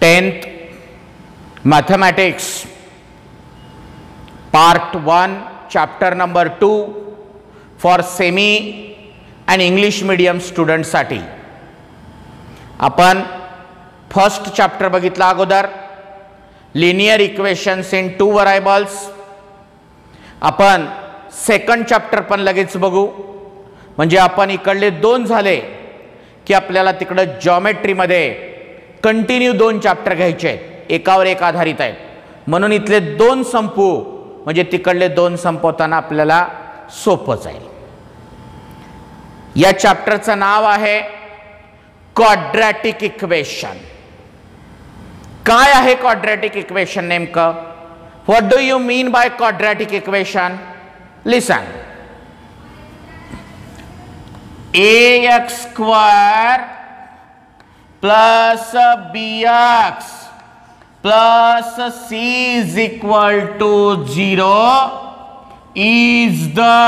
10th Mathematics Part 1 Chapter number 2 for semi and English medium students साठी आपण first chapter बघितला अगोदर linear equations in to व्हरायबल्स. आपण second chapter पण लगेच बघू. म्हणजे आपण इकडले दोन झाले की आपल्याला तिकडे जॉमेट्री मध्ये कंटिन्यू दोन चॅप्टर घ्यायचे आहेत, एकावर एक आधारित आहेत. म्हणून इथले दोन संपू म्हणजे तिकडले दोन संपवताना आपल्याला सोपं जाईल. या चॅप्टरचं नाव आहे क्वाड्रॅटिक इक्वेशन. काय आहे क्वाड्रॅटिक इक्वेशन नेमकं? What do you mean by quadratic equation? Listen. ax square plus bx plus c is equal to 0 is the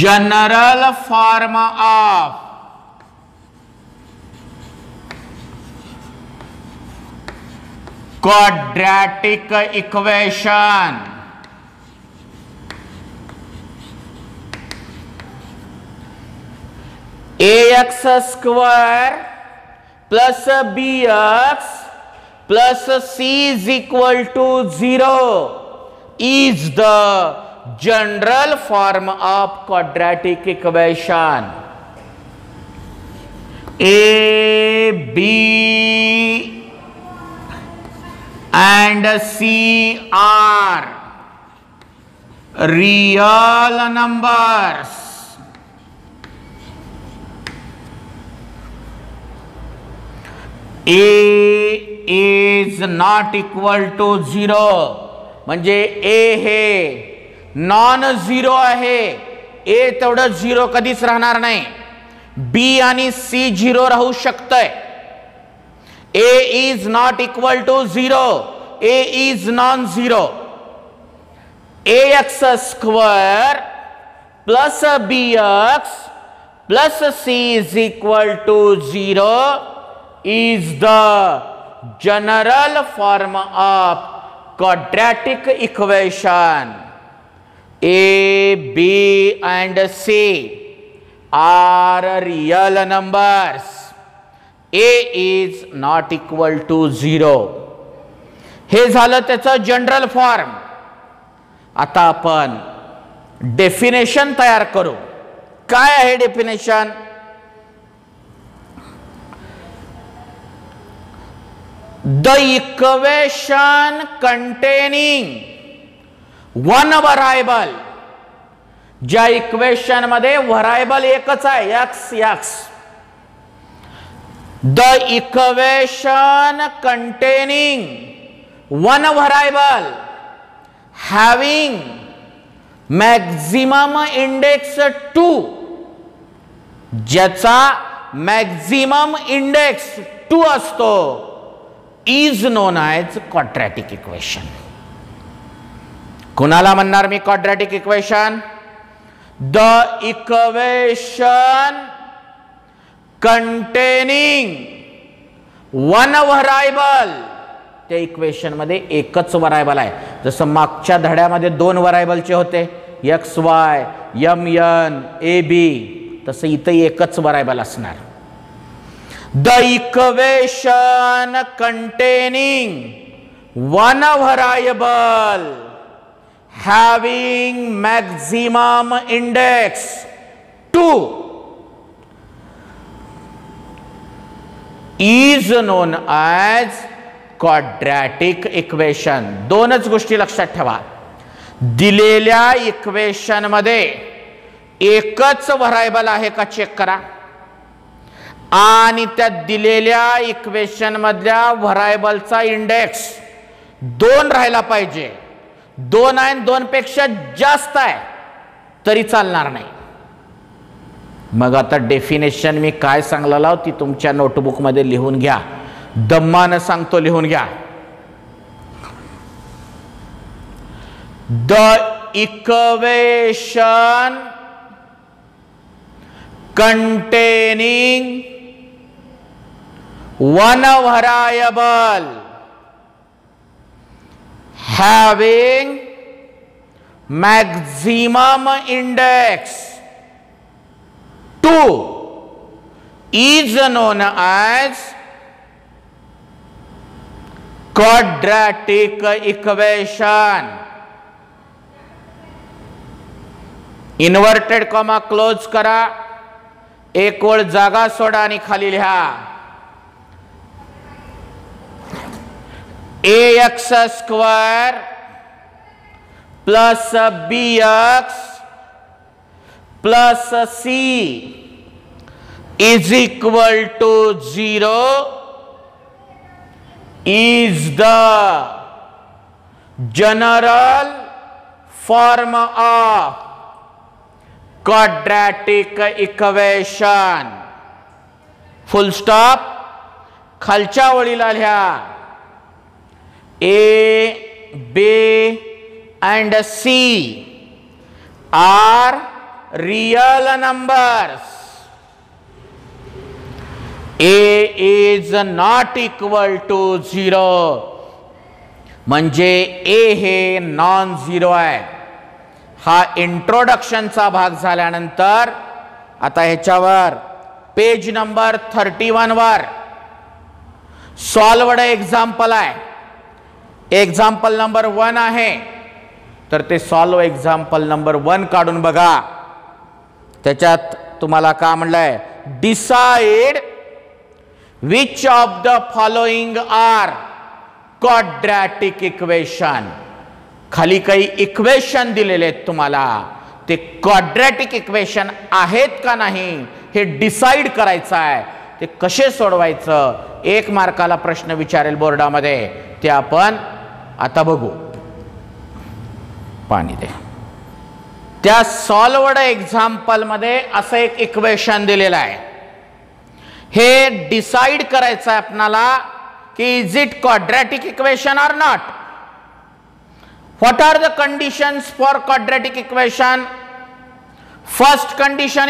general form of quadratic equation. ax square plus bx plus c is equal to 0 is the general form of quadratic equation. A, B and C are real numbers. A is not equal to 0 म्हणजे A हे non zero आहे. A तेवढं zero कधीच राहणार नाही. B आणि C zero राहू शकतंय. A is not equal to 0. A is non-zero. ax square plus bx plus c is equal to 0 is the general form of quadratic equation. A, B and C are real numbers. A is not equal to 0. हे झालं त्याचं general form. आता आपण definition तयार करू. काय आहे definition? The equation containing one variable. ज्या इक्वेशन मध्ये व्हरायबल एकच आहे x x. The equation containing one variable having maximum index 2. ज्याचा मॅक्झिमम इंडेक्स 2 असतो is known as quadratic equation. कुणाला म्हणणार मी quadratic equation? The equation containing one variable. त्या equation मध्ये एकच व्हरायबल आहे. जसं मागच्या धड्यामध्ये दोन व्हरायबलचे होते x y m n a b, तसं इथं एकच व्हरायबल असणार. The equation containing one variable having maximum index 2 is known as quadratic equation. दोनच गोष्टी लक्षात ठेवा. दिलेल्या इक्वेशन मध्ये एकच व्हरायबल आहे का चेक करा. आणि त्या दिलेल्या इक्वेशन मधल्या व्हरायबलचा इंडेक्स 2 राहायला पाहिजे. 2 आहे, 2 पेक्षा जास्त आहे तरी चालणार नाही. मग आता डेफिनेशन मी काय सांगलेलो ती तुमच्या नोटबुक मध्ये लिहून घ्या. दम्मानं सांगतो, लिहून घ्या. The equation containing one variable having maximum index 2 is known as quadratic equation. Inverted comma close करा, एक ओळ जागा सोडा आणि खाली लिहा. ax square plus bx plus c is equal to 0 is the general form of quadratic equation. Full stop. खालच्या ओळीला लिहा a, b and c are real numbers. a is not equal to 0 म्हणजे a हे non zero आहे. हा इंट्रोडक्शनचा भाग झाल्यानंतर आता ह्याच्यावर पेज नंबर 31 वर सॉल्व्ड एक्झाम्पल आहे. एक्झाम्पल नंबर 1 आहे, तर ते सॉल्व एक्झाम्पल नंबर 1 काढून बघा. त्याच्यात तुम्हाला का म्हणलंय, decide which of the following are quadratic equation. खाली काही इक्वेशन दिलेले आहेत तुम्हाला, ते क्वाड्रॅटिक इक्वेशन आहेत का नाही हे डिसाइड करायचं आहे. ते कसे सोडवायचं, 1 मार्काला प्रश्न विचारेल बोर्डामध्ये, ते आपण आता बघू. पाणी दे. त्या सॉल्व्ड एक्झाम्पल मध्ये असं एक इक्वेशन दिलेलं आहे. हे डिसाइड करायचं आहे आपल्याला की is it quadratic equation or not. What are the conditions for quadratic equation? First condition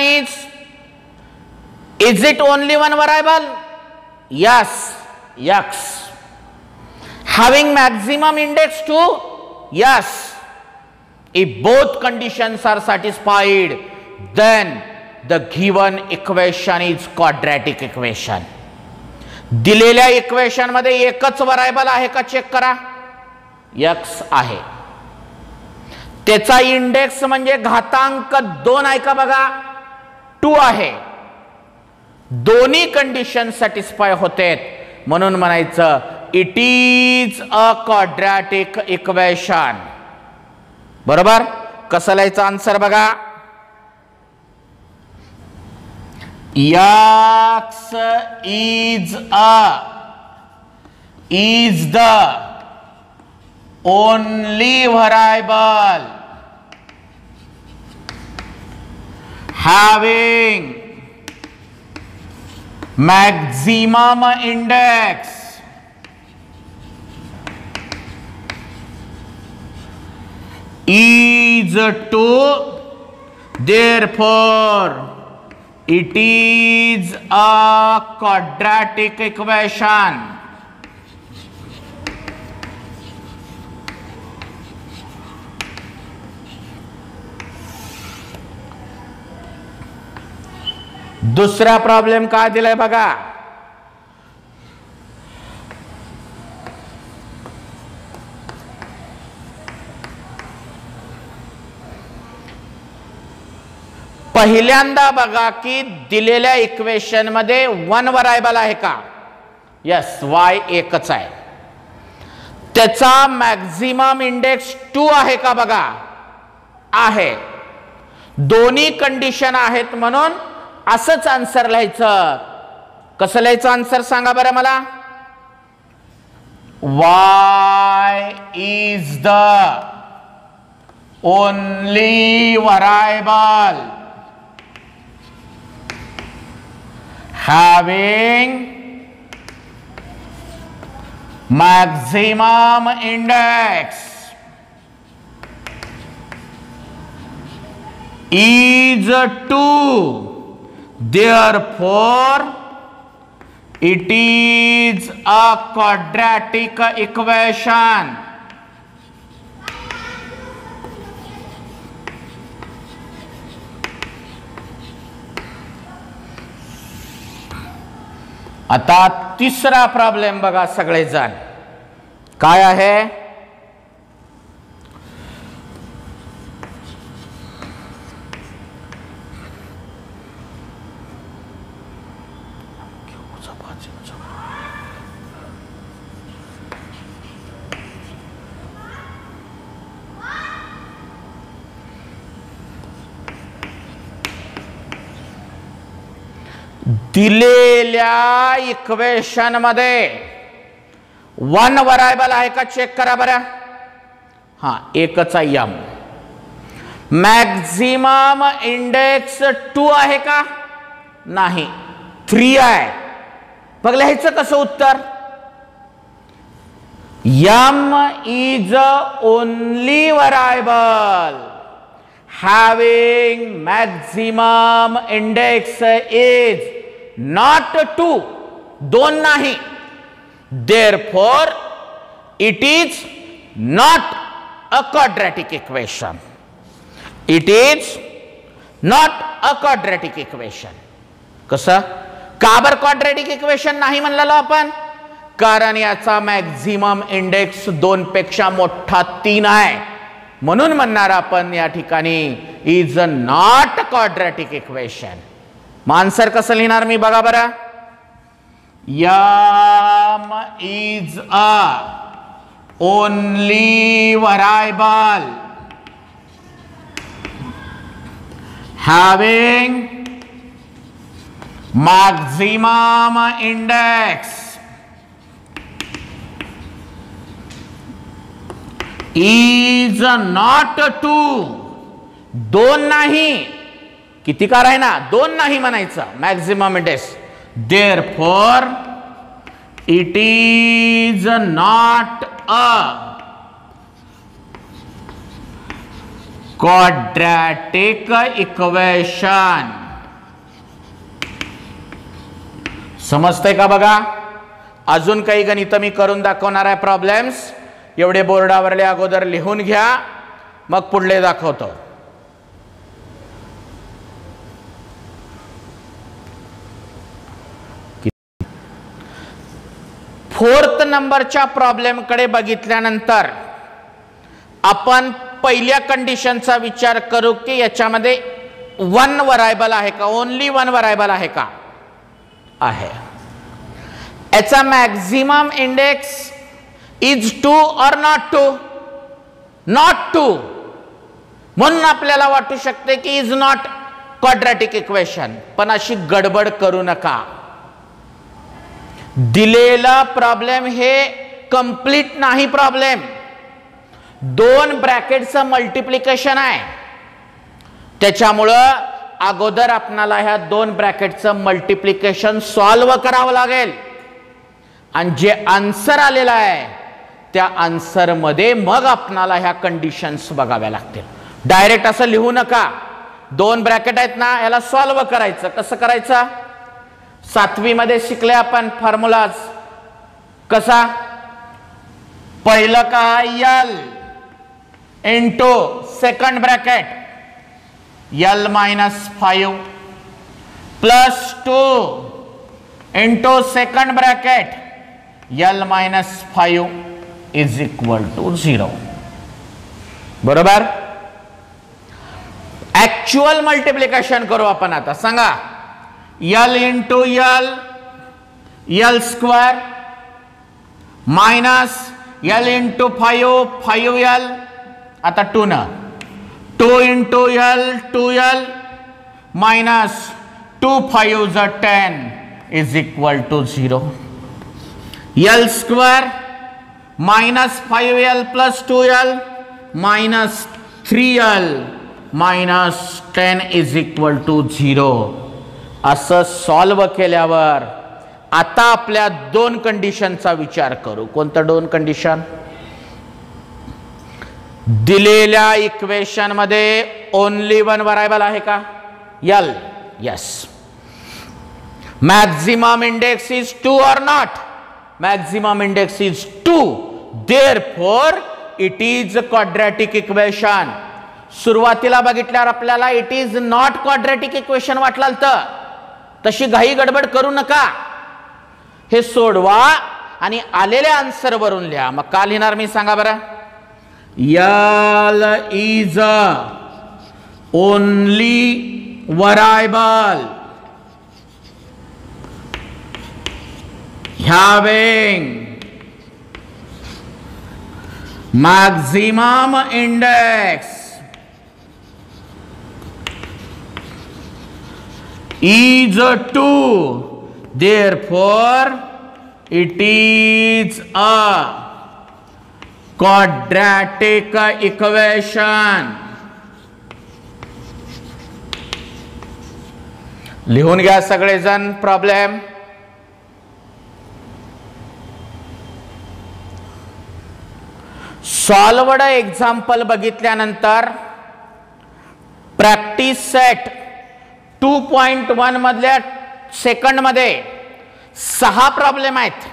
is it only one variable? Yes, x. Having maximum index 2? Yes. If both conditions are satisfied, then the given equation is quadratic equation. दिलेल्या equation मध्ये एकच व्हरायबल आहे का check करा. x आहे. त्याचा index म्हणजे घातांक 2 आहे का बघा, 2 आहे. दोन्ही कंडिशन सॅटिस्फाय होते म्हणून म्हणायचं it is a quadratic equation. बरोबर. कसं लिहायचं आन्सर बघा. x is the only variable having maximum index is 2, therefore it is a quadratic equation. दुसरा प्रॉब्लेम काय दिलाय बघा. पहिल्यांदा बघा की दिलेल्या इक्वेशन मध्ये 1 व्हरायबल आहे का. यस, y एकच आहे. त्याचा मॅक्झिमम इंडेक्स 2 आहे का बघा. आहे. दोन्ही कंडिशन आहेत म्हणून असंच आन्सर लिहायचं. कसं लिहायचं आन्सर सांगा बरं मला. y is the only variable having maximum index is 2, Therefore, it is a quadratic equation. आता तिसरा प्रॉब्लेम बघा सगळेजण, काय आहे? दिलेल्या इक्वेशन मध्ये वन व्हरायबल आहे का चेक करा बरं. हा एकच आहे एम. मॅक्झिमम इंडेक्स 2 आहे का? नाही, 3 आहे. बघ लिहायचं कसं उत्तर? M is only variable having maximum index is not 2, 2 नाही. Therefore, it is not a quadratic equation. It is not a quadratic equation. कसं? का बरं quadratic equation नाही म्हणलेलो आपण? कारण याचा मॅक्झिमम इंडेक्स 2 पेक्षा मोठा 3 आहे. म्हणून म्हणणार आपण या ठिकाणी इज नॉट क्वाड्रॅटिक इक्वेशन. मग आन्सर कसं लिहिणार मी बघा बरं. M is a only variable having maximum index is not 2, 2 नाही. किती कार आहे ना? 2 नाही म्हणायचं maximum index. Therefore it is not a quadratic equation. समजतंय का बघा? अजून काही गणित मी करून दाखवणार आहे प्रॉब्लेम्स. एवढे बोर्डावरले अगोदर लिहून घ्या, मग पुढले दाखवतो. फोर्थ नंबरच्या प्रॉब्लेम कडे बघितल्यानंतर आपण पहिल्या कंडिशनचा विचार करू की याच्यामध्ये 1 व्हरायबल आहे का? ओनली 1 व्हरायबल आहे का? आहे. याचा मॅक्झिमम इंडेक्स इज 2 और नॉट 2? नॉट 2. म्हणून आपल्याला वाटू शकते की इज नॉट क्वाड्रॅटिक इक्वेशन. पण अशी गडबड करू नका. दिलेला प्रॉब्लेम हे कंप्लीट नाही प्रॉब्लेम. 2 ब्रॅकेटचं मल्टिप्लिकेशन आहे. त्याच्यामुळं अगोदर आपल्याला ह्या 2 ब्रॅकेटचं मल्टिप्लिकेशन सॉल्व करावं लागेल. आणि जे आन्सर आलेला आहे त्या आन्सर मध्ये मग आपल्याला ह्या कंडिशन्स बघाव्या लागतील. डायरेक्ट असं लिहू नका. 2 ब्रॅकेट आहेत ना, याला सॉल्व करायचं. कसं करायचं? 7वी मध्ये शिकले आपण फॉर्म्युलाज. कसा? पहिलं काय? L into second bracket l -5 plus 2 into second bracket l -5 is equal to 0. बरोबर? ऍक्च्युअल मल्टिप्लिकेशन करू आपण आता. सांगा. L into l, l square minus l into 5, 5l. आता 2 न 2 इंटू यल 2l मायनस 2 5 ज 10 is equal to 0. L square minus 5l plus 2l minus 3l minus 10 is equal to 0. असं solve केल्यावर आता आपल्या 2 कंडिशनचा विचार करू. कोणत्या 2 कंडिशन? दिलेल्या इक्वेशन मध्ये ओनली 1 व्हरायबल आहे का? L. Yes. maximum index is 2 or not? Maximum index is 2. Therefore it is a quadratic equation. सुरुवातीला बघितल्यावर आपल्याला it is not quadratic equation वाटलं तर तशी घाई गडबड करू नका. हे सोडवा आणि आलेल्या आन्सर वरून लिहा. मग का लिहिणार मी सांगा बरं. L is only variable having maximum index is 2, therefore it is a quadratic equation. लिहून घ्या सगळेजण प्रॉब्लेम. सॉल्वड एक्झाम्पल बघितल्यानंतर प्रॅक्टिस सेट 2.1 मधल्या सेकंड मध्ये 6 प्रॉब्लेम आहेत.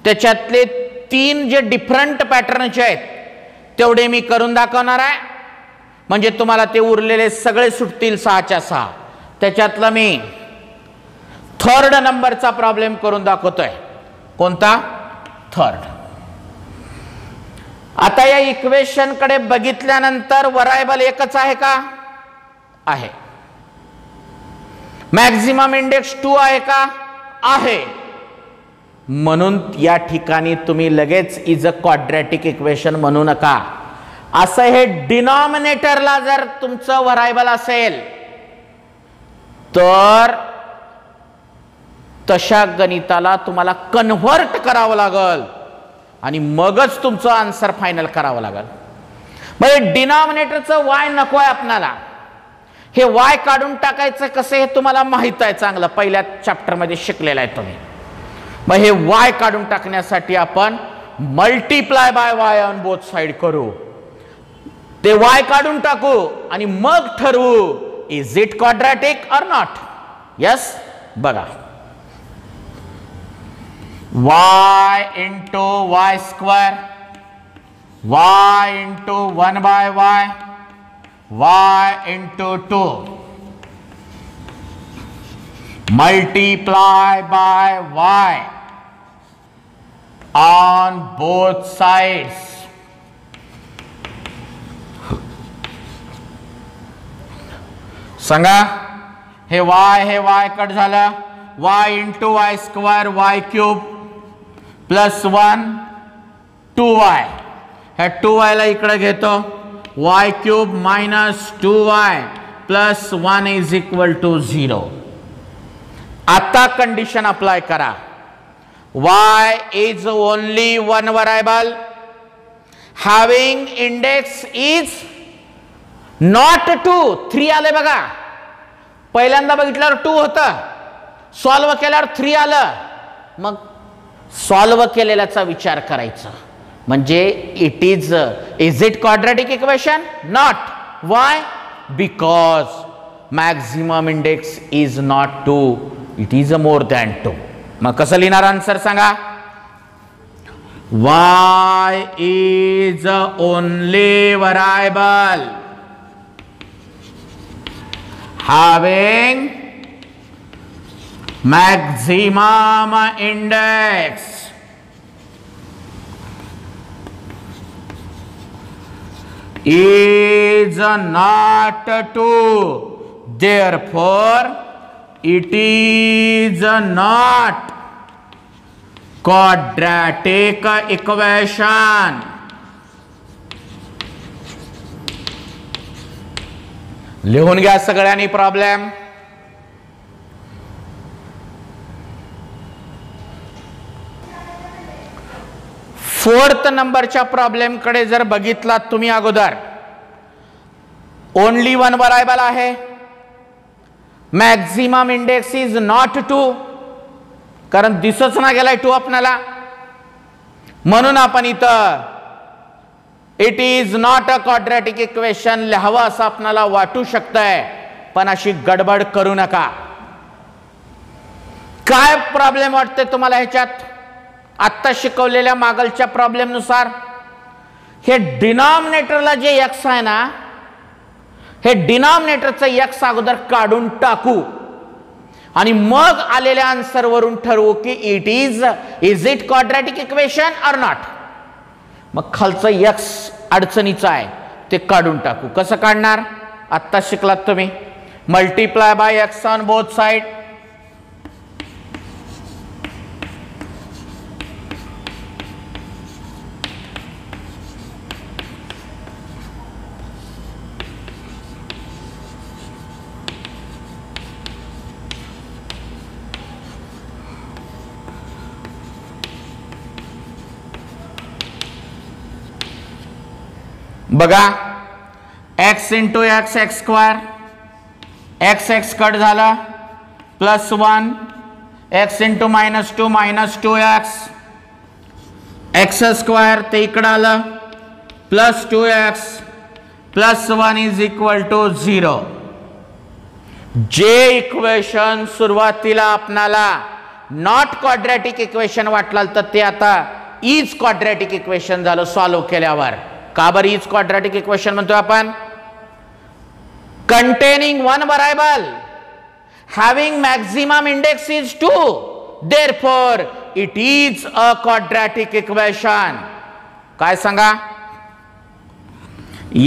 त्याच्यातले 3 जे डिफरंट पॅटर्नचे आहेत तेवढे मी करून दाखवणार आहे. म्हणजे तुम्हाला ते उरलेले सगळे सुटतील 6च्या 6. त्याच्यातला मी 3rd नंबरचा प्रॉब्लेम करून दाखवतोय. कोणता? 3rd. आता या इक्वेशन कडे बघितल्यानंतर व्हरायबल एकच आहे का? आहे. मॅक्झिमम इंडेक्स 2 आहे का? आहे. म्हणून या ठिकाणी तुम्ही लगेच इज अ क्वाड्रॅटिक इक्वेशन म्हणू नका. असं हे डिनॉमिनेटरला जर तुमचं व्हरायबल असेल तर तशा गणिताला तुम्हाला कन्व्हर्ट करावं लागल आणि मगच तुमचं आन्सर फायनल करावं लागल. म्हणजे डिनॉमिनेटरचं वाय नको आहे आपल्याला. हे वाय काढून टाकायचं कसं हे तुम्हाला माहित आहे चांगलं. पहिल्या चॅप्टर मध्ये शिकलेलं आहे तुम्ही. मग हे वाय काढून टाकण्यासाठी आपण multiply by Y on both side करू. ते वाय काढून टाकू आणि मग ठरवू इज इट क्वाड्रॅटिक और नॉट. यस. बघा y into y square, y into 1 by y, y into 2 multiply by y on both sides. सांगा हे y कट झालं. y into y square y cube plus 1 2y. ह्या 2y ला इकडे घेतो. y cube minus 2y plus 1 is equal to 0. आता condition apply करा. y is only one variable having index is not 2. 3 आले बघा. पहिल्यांदा बघितल्यावर 2 होतं. सॉल्व केल्यावर 3 आलं. मग सॉल्व केलेल्याचा विचार करायचा. म्हणजे it is it quadratic equation? Not. Why? Because maximum index is not 2, it is more than 2. मग कसं लिहिणार आन्सर सांगा. Y is only variable having maximum index is not 2, therefore it is not quadratic equation. लिहून घ्या सगळ्यांनी problem. Fourth नंबरच्या problem कडे जर बघितलात तुम्ही अगोदर ओनली वन व्हरायबल आहे. मॅक्झिमम इंडेक्स इज नॉट 2 कारण दिसच ना गेलाय 2 आपल्याला. म्हणून आपण इथं it is not a quadratic equation लिहावं असं आपल्याला वाटू शकतंय. पण अशी गडबड करू नका. काय प्रॉब्लेम वाटते तुम्हाला ह्याच्यात? आत्ता शिकवलेल्या मागलच्या प्रॉब्लेम नुसार हे डिनॉमिनेटरला जे एक्स आहे ना, हे डिनॉमिनेटरचं एक्स अगोदर काढून टाकू आणि मग आलेल्या आन्सर वरून ठरवू की is it quadratic equation or not. मग खालचं एक्स अडचणीचं आहे ते काढून टाकू. कसं काढणार? आत्ता शिकलात तुम्ही. Multiply by x on both side. बघा, x into x x square, x x cut झाला, plus 1 x into -2 -2 x square ते इकडं आलं, plus 2x plus 1 is equal to 0. जे इक्वेशन सुरुवातीला आपणाला नॉट क्वाड्रॅटिक इक्वेशन वाटलं तर ते आता इज क्वाड्रॅटिक इक्वेशन झालं सॉल्व्ह केल्यावर. का बरं इज क्वाड्रॅटिक इक्वेशन म्हणतो आपण? containing one variable having maximum index is 2, therefore it is a quadratic equation. काय सांगा?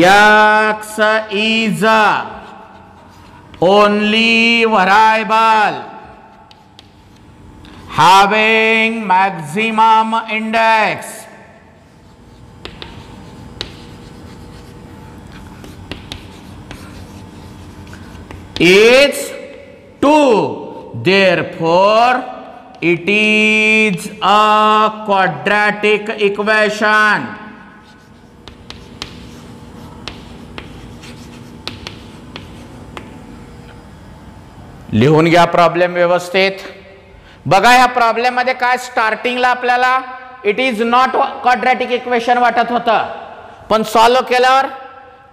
x is only variable having maximum index is 2, therefore it is a quadratic equation. लिहून घ्या problem व्यवस्थित. बघा या problem मध्ये काय स्टार्टिंगला आपल्याला it is not quadratic equation वाटत होतं, पण सॉल्व्ह केल्यावर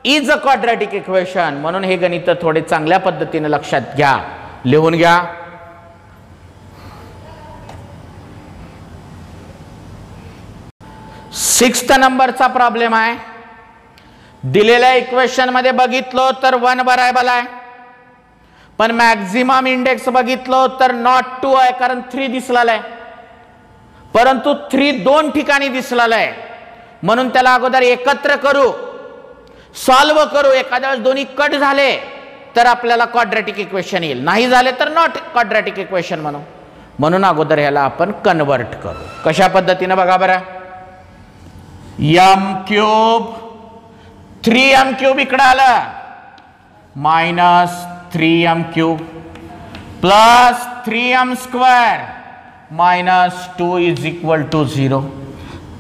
इज अ क्वाड्रॅटिक इक्वेशन. म्हणून हे गणित थोडे चांगल्या पद्धतीने लक्षात घ्या, लिहून घ्या. सिक्स्थ नंबरचा प्रॉब्लेम आहे. दिलेल्या इक्वेशन मध्ये बघितलो तर 1 व्हरायबल आहे, पण मॅक्झिमम इंडेक्स बघितलो तर नॉट 2 आहे, कारण 3 दिसलेला आहे. परंतु 3 दोन ठिकाणी दिसलेला आहे, म्हणून त्याला अगोदर एकत्र करू, सॉल्व करू. एखाद्या वेळेस दोन्ही कट झाले तर आपल्याला क्वाड्रॅटिक इक्वेशन येईल, नाही झाले तर नॉट क्वाड्रॅटिक इक्वेशन म्हणून अगोदर ह्याला आपण कन्वर्ट करू. कशा पद्धतीने बघा बरं. m क्यूब 3m क्यूब इकडे आलं, -3m cube plus 3m square -2 is equal to 0.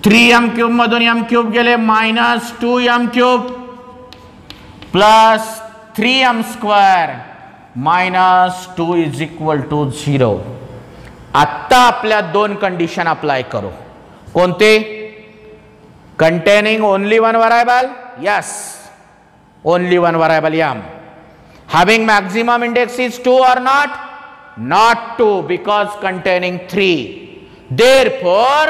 3m cube मधून m क्यूब गेले, -2m cube plus 3m square -2 is equal to 0. आता आपल्या दोन कंडिशन अप्लाय करू. कोणते? containing only one variable, yes, only one variable m. Having maximum index is 2 or not? Not 2, because containing 3. Therefore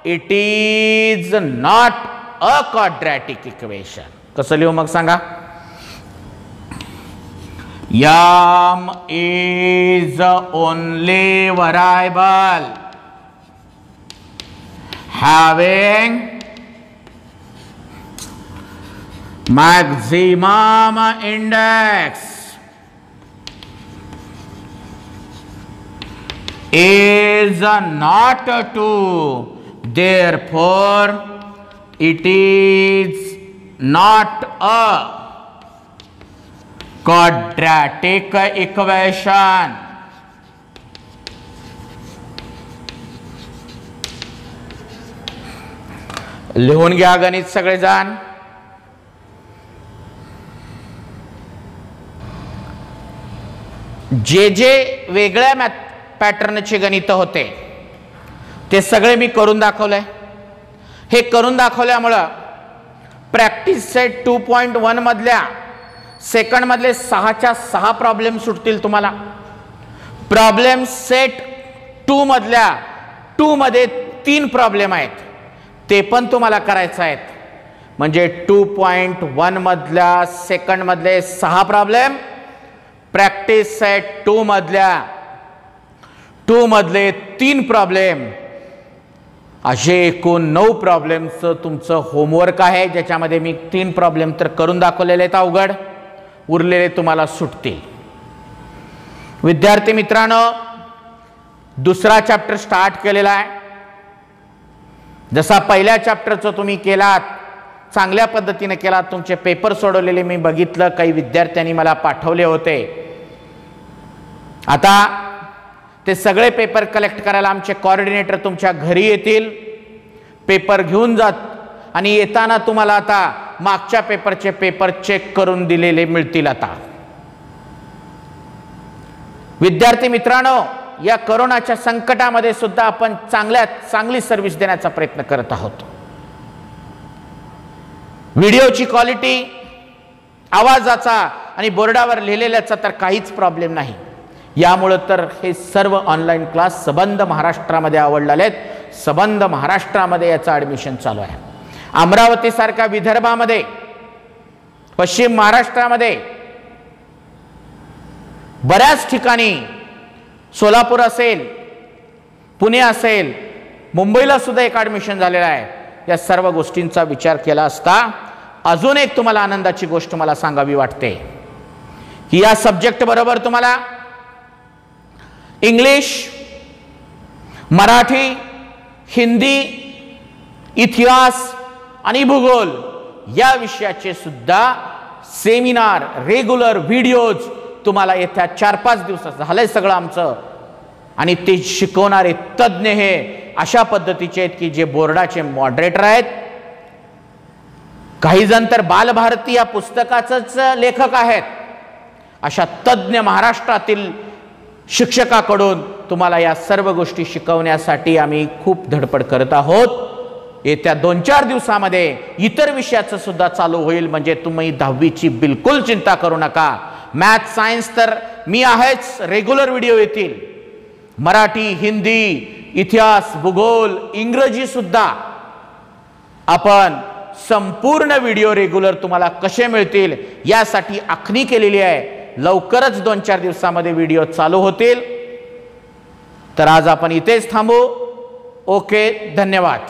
it is not a quadratic equation. कसं लिहू मग सांगा? m is only variable having maximum index is not 2, therefore it is not a quadratic equation. लिहून घ्या गणित सगळेजण. जे जे वेगळ्या मॅथ पॅटर्नचे गणित होते ते सगळे मी करून दाखवलंय. हे करून दाखवल्यामुळं प्रॅक्टिस सेट 2.1 मधल्या सेकंड मधले 6च्या 6 प्रॉब्लेम सुटतील तुम्हाला. प्रॉब्लेम सेट 2 मधल्या 2 मध्ये 3 प्रॉब्लेम आहेत, ते पण तुम्हाला करायचे आहेत. म्हणजे 2.1 मधल्या सेकंड मधले 6 प्रॉब्लेम, प्रॅक्टिस सेट 2 मधल्या 2 मधले 3 प्रॉब्लेम, असे एकूण 9 प्रॉब्लेमचं तुमचं होमवर्क आहे, ज्याच्यामध्ये मी 3 प्रॉब्लेम तर करून दाखवलेले आहेत अवघड, उरलेले तुम्हाला सुटतील. विद्यार्थी मित्रांनो, दुसरा चॅप्टर स्टार्ट केलेला आहे. जसा पहिल्या चॅप्टरचं तुम्ही केलात, चांगल्या पद्धतीने केलात, तुमचे पेपर सोडवलेले मी बघितलं, काही विद्यार्थ्यांनी मला पाठवले होते. आता ते सगळे पेपर कलेक्ट करायला आमचे कोऑर्डिनेटर तुमच्या घरी येतील, पेपर घेऊन जात आणि येताना तुम्हाला आता मागच्या पेपरचे पेपर चेक करून दिलेले मिळतील. आता विद्यार्थी मित्रांनो, या कोरोनाच्या संकटामध्ये सुद्धा आपण चांगली सर्व्हिस देण्याचा प्रयत्न करत आहोत. व्हिडिओची क्वालिटी, आवाजाचा आणि बोर्डावर लिहिलेल्याचा तर काहीच प्रॉब्लेम नाही. यामुळे तर हे सर्व ऑनलाईन क्लास सबंध महाराष्ट्रामध्ये आवडलेले आहेत. सबंध महाराष्ट्रामध्ये याचं ॲडमिशन चालू आहे. अमरावतीसारख्या विदर्भामध्ये, पश्चिम महाराष्ट्रामध्ये बऱ्याच ठिकाणी, सोलापूर असेल, पुणे असेल, मुंबईला सुद्धा एक ॲडमिशन झालेलं आहे. या सर्व गोष्टींचा विचार केला असता अजून एक तुम्हाला आनंदाची गोष्ट मला सांगावी वाटते की या सब्जेक्ट बरोबर तुम्हाला इंग्लिश, मराठी, हिंदी, इतिहास आणि भूगोल या विषयाचे सुद्धा सेमिनार, रेग्युलर व्हिडिओज तुम्हाला येत्या 4-5 दिवसात झालंय सगळं आमचं. आणि ते शिकवणारे तज्ञ हे अशा पद्धतीचे आहेत की जे बोर्डाचे मॉडरेटर आहेत. काही जण तर बालभारती या पुस्तकाचेच लेखक आहेत. अशा तज्ञ महाराष्ट्रातील शिक्षकाकडून तुम्हाला या सर्व गोष्टी शिकवण्यासाठी आम्ही खूप धडपड करत आहोत. येत्या 2-4 दिवसामध्ये इतर विषयाचं सुद्धा चालू होईल. म्हणजे तुम्ही 10वीची बिलकुल चिंता करू नका. मॅथ, सायन्स तर मी आहेच, रेग्युलर व्हिडिओ येतील. मराठी, हिंदी, इतिहास, भूगोल, इंग्रजी सुद्धा आपण संपूर्ण व्हिडिओ रेग्युलर तुम्हाला कसे मिळतील यासाठी आखणी केलेली आहे. लवकरच 2-4 दिवसामध्ये व्हिडिओ चालू होतील. तर आज आपण इथेच थांबू. ओके, धन्यवाद.